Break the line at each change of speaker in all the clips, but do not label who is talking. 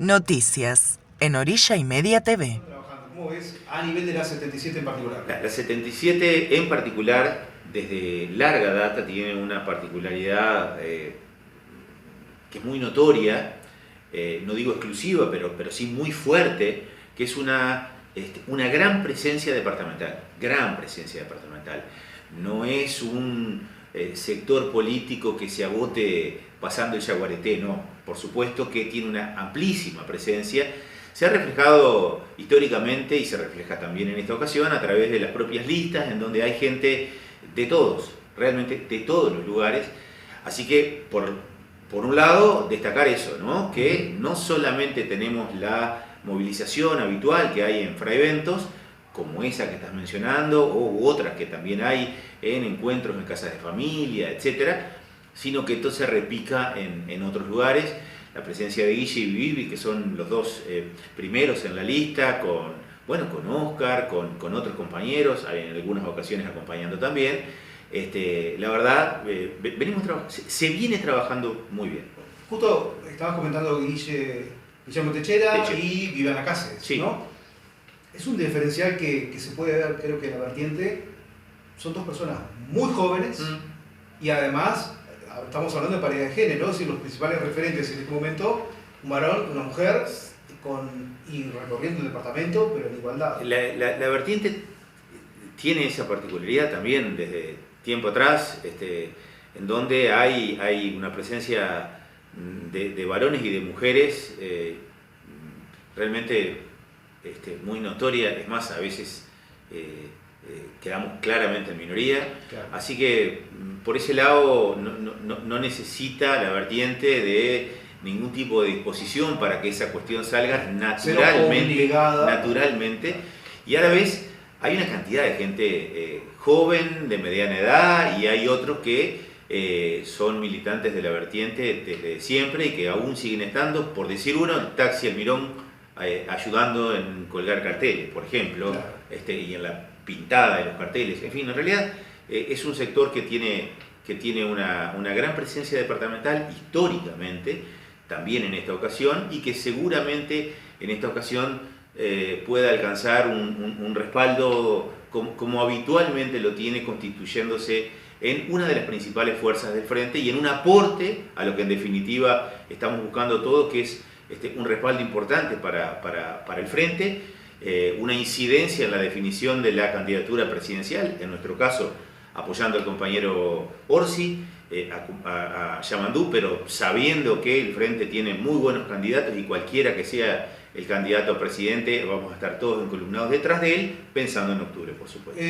Noticias en Orilla y Media TV.
¿Cómo ves a nivel de la 77 en particular?
La 77 en particular, desde larga data, tiene una particularidad que es muy notoria, no digo exclusiva, pero sí muy fuerte, que es una gran presencia departamental, No es un sector político que se agote pasando el Yaguareté, no. Por supuesto que tiene una amplísima presencia. Se ha reflejado históricamente y se refleja también en esta ocasión a través de las propias listas, en donde hay gente de todos, realmente de todos los lugares. Así que, por un lado, destacar eso, ¿no? Que no solamente tenemos la movilización habitual que hay en fraeventos, como esa que estás mencionando, u otras que también hay en encuentros en casas de familia, etcétera, sino que esto se repica en otros lugares. La presencia de Guille y Vivi, que son los dos primeros en la lista, con Oscar, con otros compañeros, en algunas ocasiones acompañando también. La verdad, se viene trabajando muy bien.
Justo estabas comentando Guillermo Techera y Viviana Cáceres,
sí,
¿no? Es un diferencial que se puede ver, creo que en la vertiente. Son dos personas muy jóvenes y además estamos hablando de paridad de género, es decir, los principales referentes en este momento, un varón, una mujer, y recorriendo el departamento, pero en igualdad.
La vertiente tiene esa particularidad también desde tiempo atrás, en donde hay una presencia de varones y de mujeres realmente muy notoria. Es más, a veces quedamos claramente en minoría, claro. Así que por ese lado no necesita la vertiente de ningún tipo de disposición para que esa cuestión salga naturalmente. Y a la vez hay una cantidad de gente joven, de mediana edad, y hay otros que son militantes de la vertiente desde siempre y que aún siguen estando, por decir uno, el Taxi Almirón ayudando en colgar carteles, por ejemplo, claro. Y en la pintada de los carteles. En fin, en realidad es un sector que tiene una gran presencia departamental históricamente, también en esta ocasión, y que seguramente en esta ocasión pueda alcanzar un respaldo como habitualmente lo tiene, constituyéndose en una de las principales fuerzas del frente y en un aporte a lo que en definitiva estamos buscando todos, que es un respaldo importante para el frente, una incidencia en la definición de la candidatura presidencial, en nuestro caso apoyando al compañero Orsi, a Yamandú, pero sabiendo que el frente tiene muy buenos candidatos y cualquiera que sea el candidato a presidente, vamos a estar todos encolumnados detrás de él, pensando en octubre, por supuesto.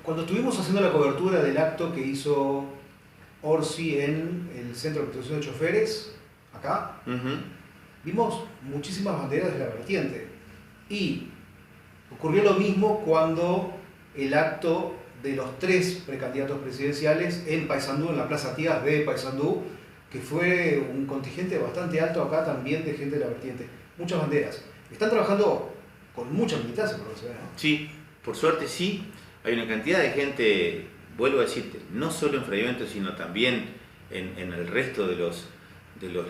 Cuando estuvimos haciendo la cobertura del acto que hizo Orsi en el Centro de Protección de Choferes, acá, vimos muchísimas banderas de la vertiente. Y ocurrió lo mismo cuando el acto de los 3 precandidatos presidenciales en Paysandú, en la Plaza Tías de Paysandú, que fue un contingente bastante alto acá también de gente de la vertiente. Muchas banderas. Están trabajando con mucha militancia, por lo que se ve, ¿no?
Sí, por suerte sí. Hay una cantidad de gente, vuelvo a decirte, no solo en fraeventos, sino también en el resto de los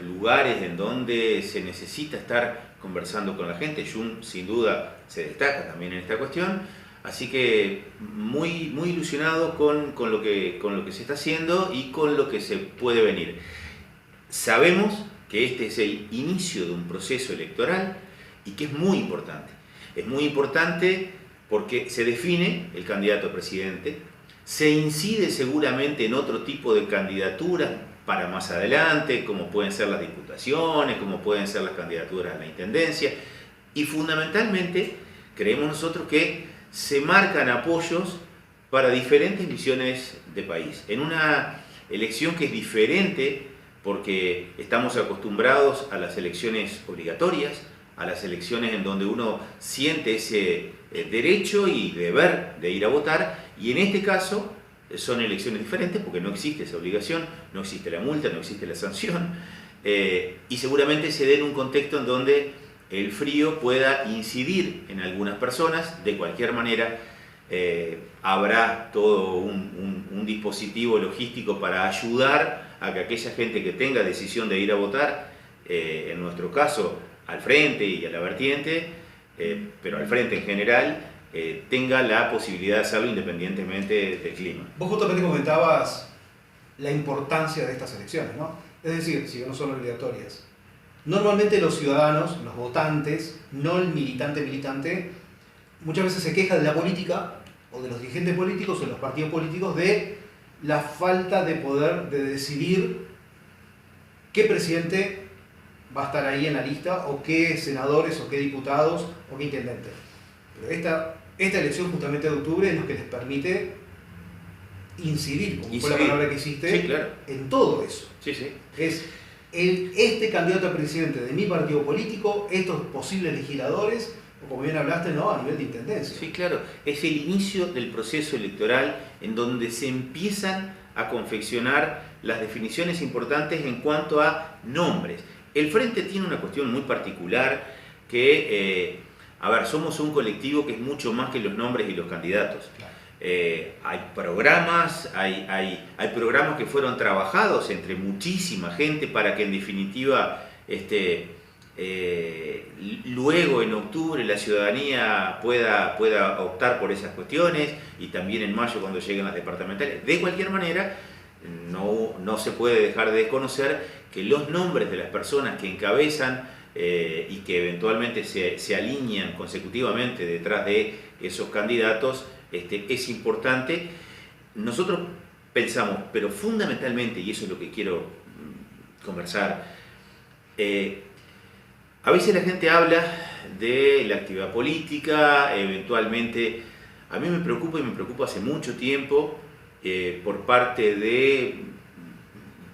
lugares en donde se necesita estar conversando con la gente. Jun sin duda se destaca también en esta cuestión, así que muy ilusionado con lo que se está haciendo y con lo que se puede venir. Sabemos que este es el inicio de un proceso electoral y que es muy importante. Es muy importante porque se define el candidato a presidente, se incide seguramente en otro tipo de candidaturas para más adelante, como pueden ser las diputaciones, como pueden ser las candidaturas a la intendencia, y fundamentalmente creemos nosotros que se marcan apoyos para diferentes visiones de país. En una elección que es diferente porque estamos acostumbrados a las elecciones obligatorias, a las elecciones en donde uno siente ese derecho y deber de ir a votar, y en este caso son elecciones diferentes porque no existe esa obligación, no existe la multa, no existe la sanción, y seguramente se dé en un contexto en donde el frío pueda incidir en algunas personas. De cualquier manera, habrá todo un dispositivo logístico para ayudar a que aquella gente que tenga decisión de ir a votar, en nuestro caso al frente y a la vertiente, pero al frente en general, tenga la posibilidad de hacerlo independientemente del clima.
Vos justamente comentabas la importancia de estas elecciones, ¿no? Es decir, si no son obligatorias. Normalmente los ciudadanos, los votantes, no el militante, muchas veces se queja de la política o de los dirigentes políticos o de los partidos políticos de la falta de poder de decidir qué presidente va a estar ahí en la lista o qué senadores o qué diputados o qué intendentes. Pero esta elección justamente de octubre es lo que les permite incidir, como fue la palabra que hiciste,
sí, claro,
en todo eso.
Sí, sí.
Es este candidato a presidente de mi partido político, estos posibles legisladores, o como bien hablaste, ¿no? A nivel de intendencia.
Sí, claro. Es el inicio del proceso electoral en donde se empiezan a confeccionar las definiciones importantes en cuanto a nombres. El Frente tiene una cuestión muy particular que, somos un colectivo que es mucho más que los nombres y los candidatos.
Claro.
Hay programas, hay programas que fueron trabajados entre muchísima gente para que en definitiva luego en octubre la ciudadanía pueda optar por esas cuestiones y también en mayo cuando lleguen las departamentales. De cualquier manera, no se puede dejar de desconocer que los nombres de las personas que encabezan y que eventualmente se alinean consecutivamente detrás de esos candidatos es importante. Nosotros pensamos, pero fundamentalmente, y eso es lo que quiero conversar, a veces la gente habla de la actividad política, eventualmente, a mí me preocupa y me preocupa hace mucho tiempo por parte de,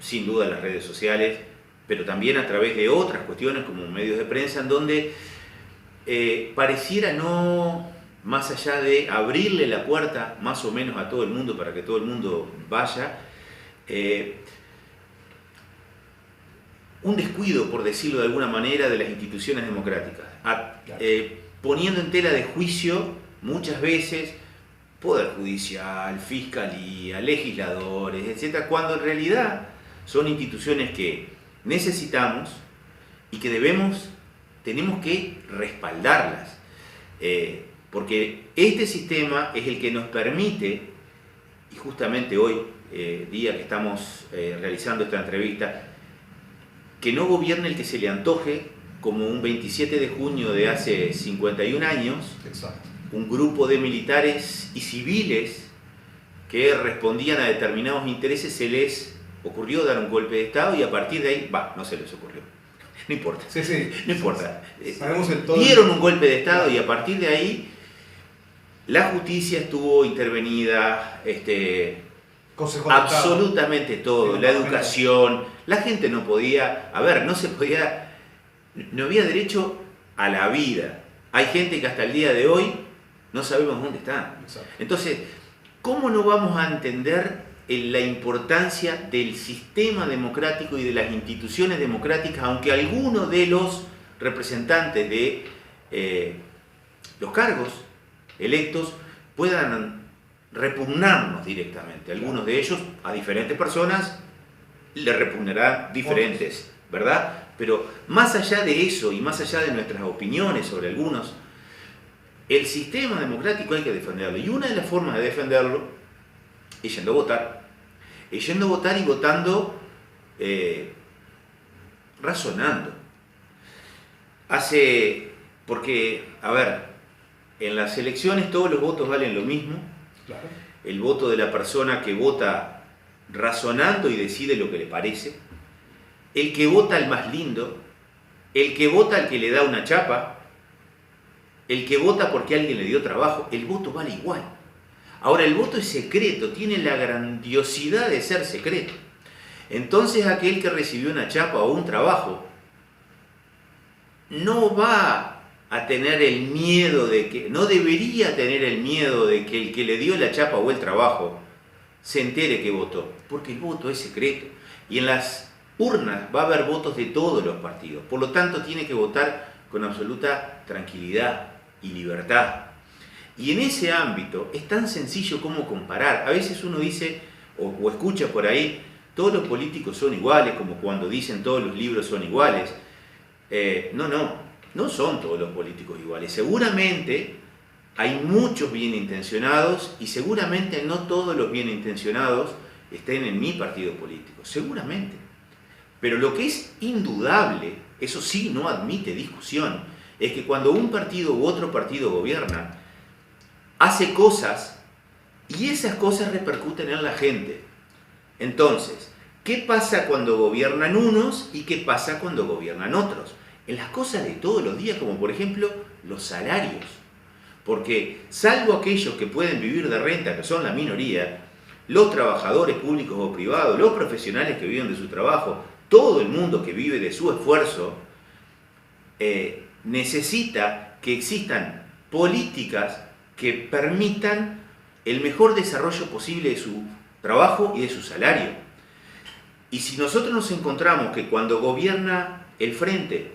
sin duda, las redes sociales, pero también a través de otras cuestiones como medios de prensa, en donde pareciera no, más allá de abrirle la puerta más o menos a todo el mundo para que todo el mundo vaya, un descuido, por decirlo de alguna manera, de las instituciones democráticas, poniendo en tela de juicio muchas veces Poder Judicial, Fiscalía, legisladores, etc., cuando en realidad son instituciones que necesitamos y que tenemos que respaldarlas, porque este sistema es el que nos permite, y justamente hoy, día que estamos realizando esta entrevista, que no gobierne el que se le antoje, como un 27 de junio de hace 51 años.
Exacto.
Un grupo de militares y civiles que respondían a determinados intereses, se les ocurrió dar un golpe de Estado y a partir de ahí, no se les ocurrió, no importa, no importa. Dieron un golpe de Estado y a partir de ahí la justicia estuvo intervenida, absolutamente todo, la educación, la gente no podía, no había derecho a la vida. Hay gente que hasta el día de hoy no sabemos dónde está.
Exacto.
Entonces, ¿cómo no vamos a entender la importancia del sistema democrático y de las instituciones democráticas, aunque algunos de los representantes de los cargos electos puedan repugnarnos directamente? Algunos de ellos, a diferentes personas, le repugnarán diferentes, ¿verdad? Pero más allá de eso y más allá de nuestras opiniones sobre algunos, el sistema democrático hay que defenderlo. Y una de las formas de defenderlo es yendo a votar. Es yendo a votar y votando razonando. Porque, en las elecciones todos los votos valen lo mismo.
Claro.
El voto de la persona que vota razonando y decide lo que le parece. El que vota al más lindo, el que vota al que le da una chapa, el que vota porque alguien le dio trabajo, el voto vale igual. Ahora, el voto es secreto, tiene la grandiosidad de ser secreto. Entonces, aquel que recibió una chapa o un trabajo no va a tener el miedo no debería tener el miedo de que el que le dio la chapa o el trabajo se entere que votó, porque el voto es secreto. Y en las urnas va a haber votos de todos los partidos, por lo tanto tiene que votar con absoluta tranquilidad y libertad. Y en ese ámbito es tan sencillo como comparar. A veces uno dice o escucha por ahí, todos los políticos son iguales, como cuando dicen todos los libros son iguales. No, no son todos los políticos iguales. Seguramente hay muchos bien intencionados y seguramente no todos los bien intencionados estén en mi partido político, seguramente. Pero lo que es indudable, eso sí no admite discusión, es que cuando un partido u otro partido gobierna, hace cosas y esas cosas repercuten en la gente. Entonces, ¿qué pasa cuando gobiernan unos y qué pasa cuando gobiernan otros? En las cosas de todos los días, como por ejemplo los salarios. Porque salvo aquellos que pueden vivir de renta, que son la minoría, los trabajadores públicos o privados, los profesionales que viven de su trabajo, todo el mundo que vive de su esfuerzo, necesita que existan políticas que permitan el mejor desarrollo posible de su trabajo y de su salario. Y si nosotros nos encontramos que cuando gobierna el frente,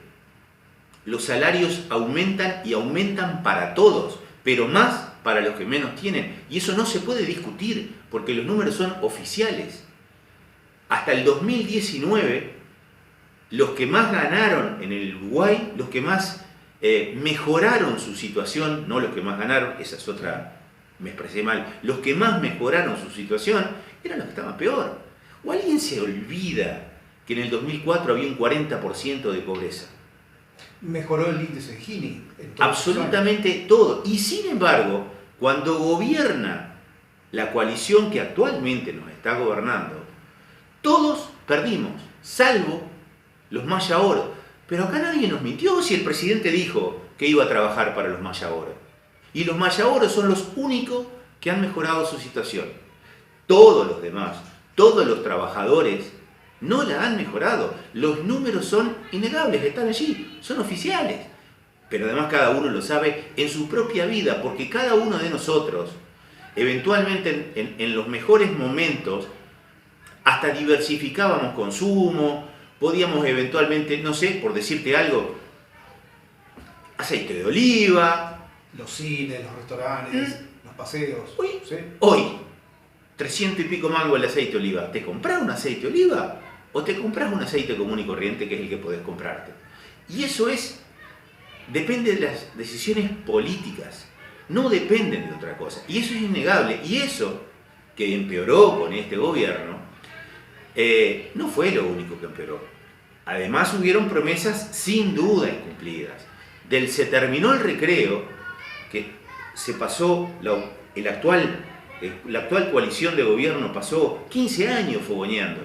los salarios aumentan y aumentan para todos, pero más para los que menos tienen, y eso no se puede discutir porque los números son oficiales. Hasta el 2019, los que más ganaron en el Uruguay, los que más mejoraron su situación, no los que más ganaron, esa es otra, me expresé mal, los que más mejoraron su situación eran los que estaban peor. ¿O alguien se olvida que en el 2004 había un 40% de pobreza?
Mejoró el índice de Gini.
Absolutamente todo. Y sin embargo, cuando gobierna la coalición que actualmente nos está gobernando, todos perdimos, salvo los Maya Oro. Pero acá nadie nos mintió si el presidente dijo que iba a trabajar para los Maya Oro. Y los Maya Oro son los únicos que han mejorado su situación. Todos los demás, todos los trabajadores, no la han mejorado. Los números son innegables, están allí, son oficiales. Pero además cada uno lo sabe en su propia vida, porque cada uno de nosotros, eventualmente en los mejores momentos, hasta diversificábamos consumo, podíamos eventualmente, no sé, por decirte algo, aceite de oliva.
Los cines, los restaurantes, los paseos.
Hoy, 300 y pico mangos el aceite de oliva. ¿Te compras un aceite de oliva o te compras un aceite común y corriente que es el que podés comprarte? Y eso depende de las decisiones políticas, no dependen de otra cosa. Y eso es innegable. Y eso, que empeoró con este gobierno, no fue lo único que empeoró. Además hubieron promesas sin duda incumplidas. Se terminó el recreo, que se pasó, la actual coalición de gobierno pasó 15 años fogoneando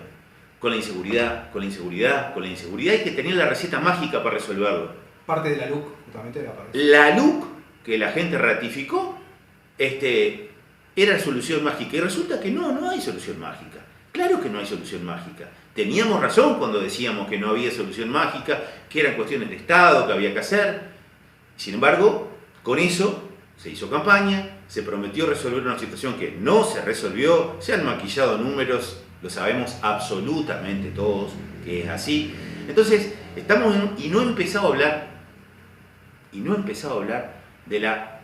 con la inseguridad, y que tenían la receta mágica para resolverlo.
Parte de la LUC, justamente, aparece.
La LUC, que la gente ratificó, era solución mágica. Y resulta que no hay solución mágica. Claro que no hay solución mágica. Teníamos razón cuando decíamos que no había solución mágica, que eran cuestiones de Estado, que había que hacer. Sin embargo, con eso se hizo campaña, se prometió resolver una situación que no se resolvió, se han maquillado números, lo sabemos absolutamente todos que es así. Entonces, y no he empezado a hablar de la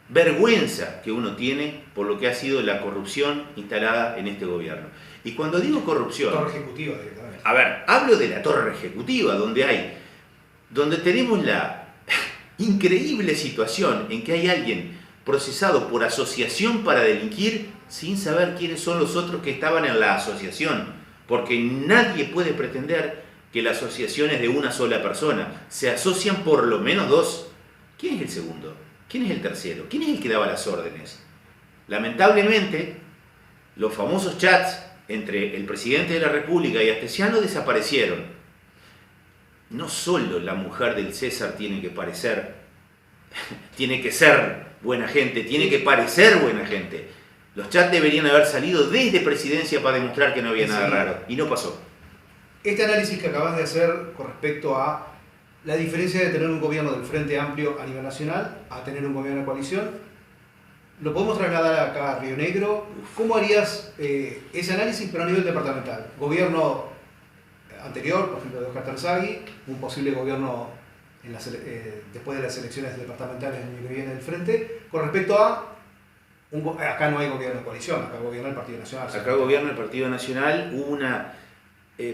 vergüenza que uno tiene por lo que ha sido la corrupción instalada en este gobierno. Y cuando digo corrupción...
Torre ejecutiva directamente.
A ver, hablo de la torre ejecutiva, donde tenemos la increíble situación en que hay alguien procesado por asociación para delinquir sin saber quiénes son los otros que estaban en la asociación. Porque nadie puede pretender que la asociación es de una sola persona. Se asocian por lo menos dos. ¿Quién es el segundo? ¿Quién es el tercero? ¿Quién es el que daba las órdenes? Lamentablemente, los famosos chats entre el presidente de la República y Astesiano desaparecieron. No solo la mujer del César tiene que ser buena gente, tiene que parecer buena gente. Los chats deberían haber salido desde presidencia para demostrar que no había nada raro. Y no pasó.
Este análisis que acabas de hacer con respecto a la diferencia de tener un gobierno del Frente Amplio a nivel nacional a tener un gobierno de coalición, lo podemos trasladar acá a Río Negro. ¿Cómo harías ese análisis pero a nivel departamental? Gobierno anterior, por ejemplo, de Oscar Terzaghi, un posible gobierno después de las elecciones departamentales del año que viene del Frente, con respecto a... acá no hay gobierno de coalición, acá gobierna el Partido Nacional.
Acá gobierna el Partido Nacional. Hubo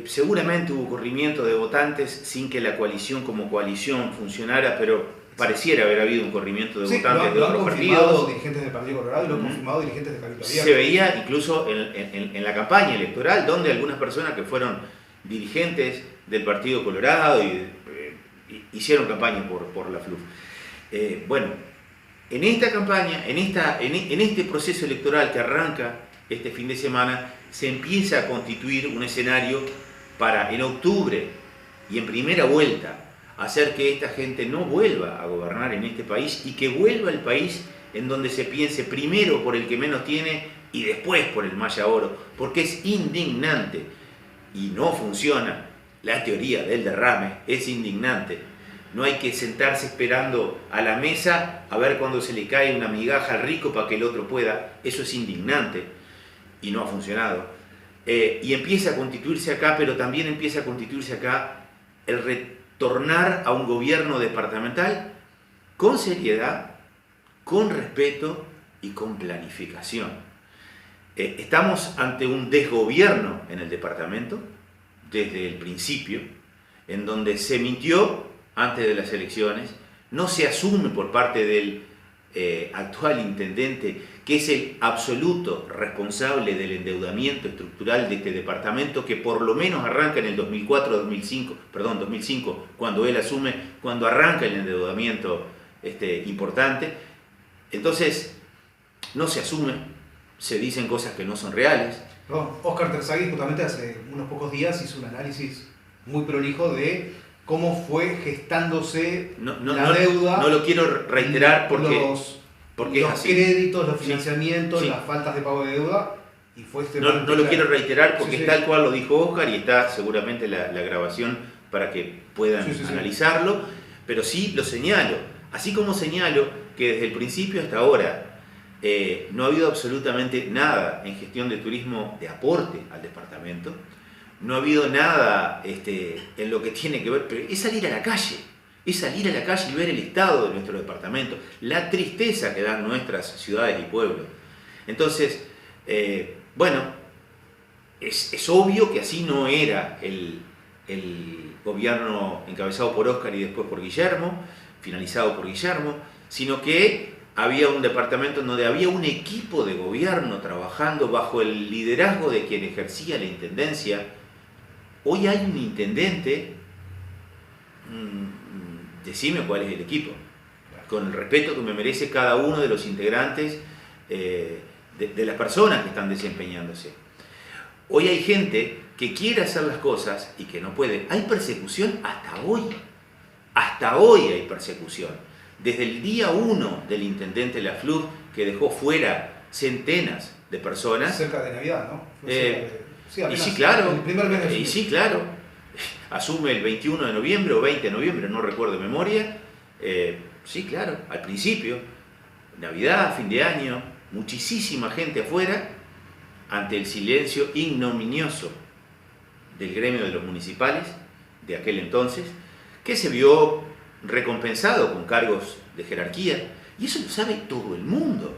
Seguramente hubo corrimiento de votantes sin que la coalición como coalición funcionara, pero pareciera haber habido un corrimiento de votantes de otros partidos.
Dirigentes del Partido Colorado y lo han confirmado dirigentes de Cabildo Abierto.
Se veía incluso en la campaña electoral, donde algunas personas que fueron dirigentes del Partido Colorado hicieron campaña por la FLUF. Bueno, en esta campaña, en este proceso electoral que arranca este fin de semana, se empieza a constituir un escenario para en octubre y en primera vuelta hacer que esta gente no vuelva a gobernar en este país y que vuelva al país en donde se piense primero por el que menos tiene y después por el Maya Oro, porque es indignante y no funciona. La teoría del derrame es indignante. No hay que sentarse esperando a la mesa a ver cuando se le cae una migaja al rico para que el otro pueda. Eso es indignante y no ha funcionado. Y empieza a constituirse acá, pero también empieza a constituirse acá el retornar a un gobierno departamental con seriedad, con respeto y con planificación. Estamos ante un desgobierno en el departamento desde el principio, en donde se mintió antes de las elecciones, no se asume por parte del actual intendente, que es el absoluto responsable del endeudamiento estructural de este departamento, que por lo menos arranca en el 2005, cuando él asume, cuando arranca el endeudamiento importante. Entonces, no se asume, se dicen cosas que no son reales.
Óscar Terzaghi justamente hace unos pocos días hizo un análisis muy prolijo de cómo fue gestándose la deuda.
No lo quiero reiterar porque
los
es así.
Créditos, los financiamientos, las faltas de pago de deuda. Y fue
no lo quiero reiterar porque es tal cual lo dijo Óscar y está seguramente la grabación para que puedan analizarlo. Pero sí lo señalo. Así como señalo que desde el principio hasta ahora no ha habido absolutamente nada en gestión de turismo de aporte al departamento. No ha habido nada en lo que tiene que ver, pero es salir a la calle. Es salir a la calle y ver el estado de nuestro departamento, la tristeza que dan nuestras ciudades y pueblos. Entonces, bueno, es obvio que así no era el gobierno encabezado por Óscar y después por Guillermo, finalizado por Guillermo, sino que había un departamento en donde había un equipo de gobierno trabajando bajo el liderazgo de quien ejercía la intendencia. Hoy hay un intendente, decime cuál es el equipo, con el respeto que me merece cada uno de los integrantes de las personas que están desempeñándose. Hoy hay gente que quiere hacer las cosas y que no puede. Hay persecución hasta hoy. Hasta hoy hay persecución. Desde el día 1 del intendente Lafleur, que dejó fuera centenas de personas.
Cerca de Navidad, ¿no?
Y sí, claro.
El primer mes de
y sí, claro. Asume el 21 de noviembre o 20 de noviembre, no recuerdo de memoria. Sí, claro, al principio, Navidad, fin de año, muchísima gente afuera, ante el silencio ignominioso del gremio de los municipales de aquel entonces, que se vio recompensado con cargos de jerarquía, y eso lo sabe todo el mundo,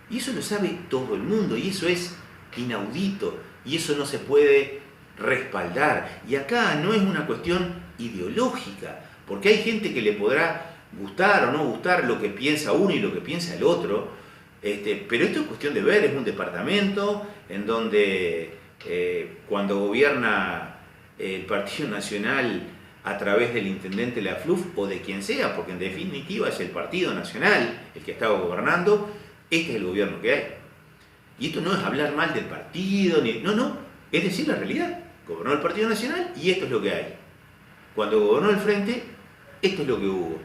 y eso lo sabe todo el mundo, y eso es inaudito, y eso no se puede respaldar. Y acá no es una cuestión ideológica, porque hay gente que le podrá gustar o no gustar lo que piensa uno y lo que piensa el otro, pero esto es cuestión de ver. Es un departamento en donde cuando gobierna el Partido Nacional a través del intendente Lafleur o de quien sea, porque en definitiva es el Partido Nacional el que estaba gobernando, este es el gobierno que hay. Y esto no es hablar mal del partido, no, es decir la realidad. Gobernó el Partido Nacional y esto es lo que hay. Cuando gobernó el Frente, esto es lo que hubo.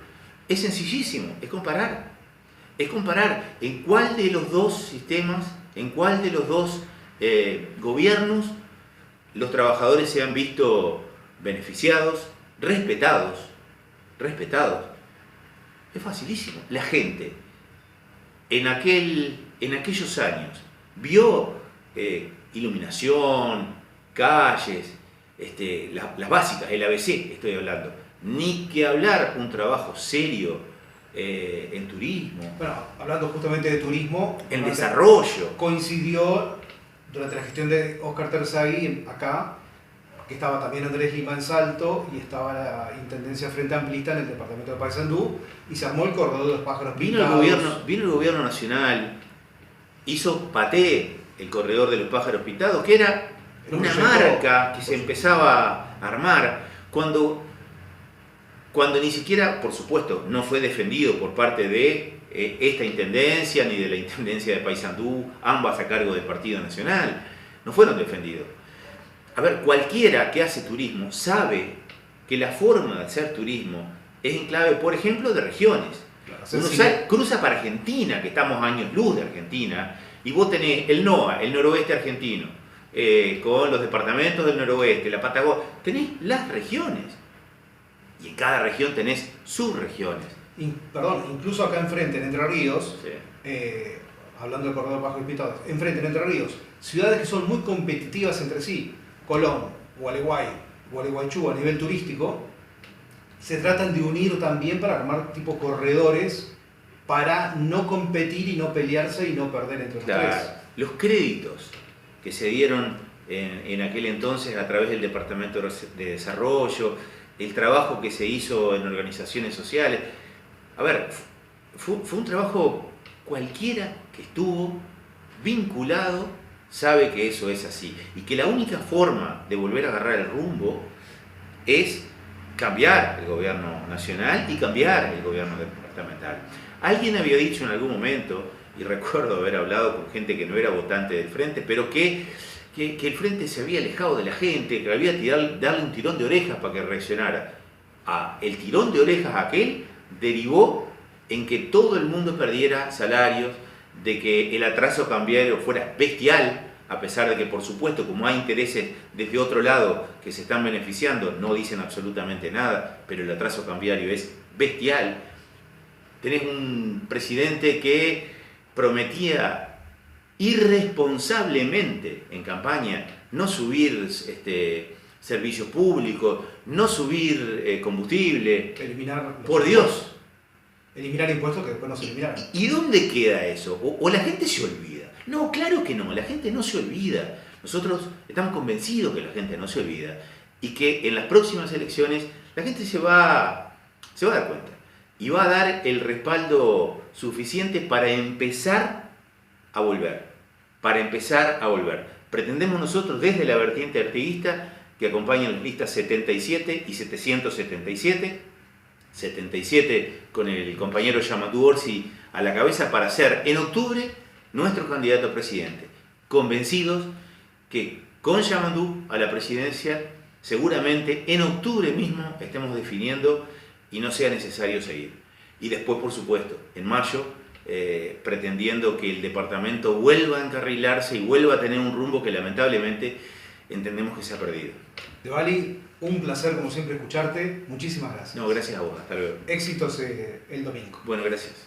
Es sencillísimo, es comparar. Es comparar en cuál de los dos sistemas, en cuál de los dos gobiernos los trabajadores se han visto beneficiados, respetados. Es facilísimo. La gente en aquellos años vio iluminación, calles, las básicas, el ABC estoy hablando, ni que hablar un trabajo serio en turismo.
Bueno, hablando justamente de turismo,
en desarrollo.
Coincidió durante la gestión de Óscar Terzaghi acá que estaba también Andrés Lima en Salto y estaba la Intendencia Frente Amplista en el departamento de Paysandú y se armó el corredor de los pájaros pintados.
Vino el gobierno nacional, hizo Paté el corredor de los pájaros pintados, que era una marca que se empezaba a armar cuando ni siquiera, por supuesto, no fue defendido por parte de esta intendencia ni de la intendencia de Paysandú, ambas a cargo del Partido Nacional, no fueron defendidos. A ver, cualquiera que hace turismo sabe que la forma de hacer turismo es en clave, por ejemplo, de regiones. Claro, uno cruza para Argentina, que estamos a años luz de Argentina, y vos tenés el NOA, el noroeste argentino, con los departamentos del noroeste, la Patagonia, tenés las regiones. Y en cada región tenés subregiones.
Incluso acá enfrente, en Entre Ríos,
sí.
Hablando del corredor Pájaros Pintados, enfrente, en Entre Ríos, ciudades que son muy competitivas entre sí, Colón, Gualeguaychú a nivel turístico, se tratan de unir también para armar tipo corredores para no competir y no pelearse y no perder entre los tres.
Los créditos que se dieron en aquel entonces a través del Departamento de Desarrollo, el trabajo que se hizo en organizaciones sociales, a ver, fue un trabajo, cualquiera que estuvo vinculado sabe que eso es así y que la única forma de volver a agarrar el rumbo es cambiar el gobierno nacional y cambiar el gobierno departamental. Alguien había dicho en algún momento, y recuerdo haber hablado con gente que no era votante del Frente, pero que el Frente se había alejado de la gente, que había que darle un tirón de orejas para que reaccionara. El tirón de orejas aquel derivó en que todo el mundo perdiera salarios, de que el atraso cambiario fuera bestial, a pesar de que, por supuesto, como hay intereses desde otro lado que se están beneficiando, no dicen absolutamente nada, pero el atraso cambiario es bestial. Tenés un presidente que prometía irresponsablemente en campaña no subir servicios públicos, no subir combustible. Por Dios.
Eliminar impuestos que después no se eliminaron.
¿Y dónde queda eso? ¿O la gente se olvida? No, claro que no, la gente no se olvida. Nosotros estamos convencidos que la gente no se olvida y que en las próximas elecciones la gente se va a dar cuenta y va a dar el respaldo suficiente para empezar a volver. Pretendemos nosotros desde la vertiente artiguista que acompañan las listas 77 y 777, 77 con el compañero Yamatú Orsi a la cabeza para ser en octubre nuestro candidato a presidente, convencidos que con Yamatú a la presidencia seguramente en octubre mismo estemos definiendo y no sea necesario seguir. Y después, por supuesto, en mayo, pretendiendo que el departamento vuelva a encarrilarse y vuelva a tener un rumbo que lamentablemente entendemos que se ha perdido.
Devali, un placer como siempre escucharte. Muchísimas gracias.
No, gracias a vos. Hasta luego.
Éxitos el domingo.
Bueno, gracias.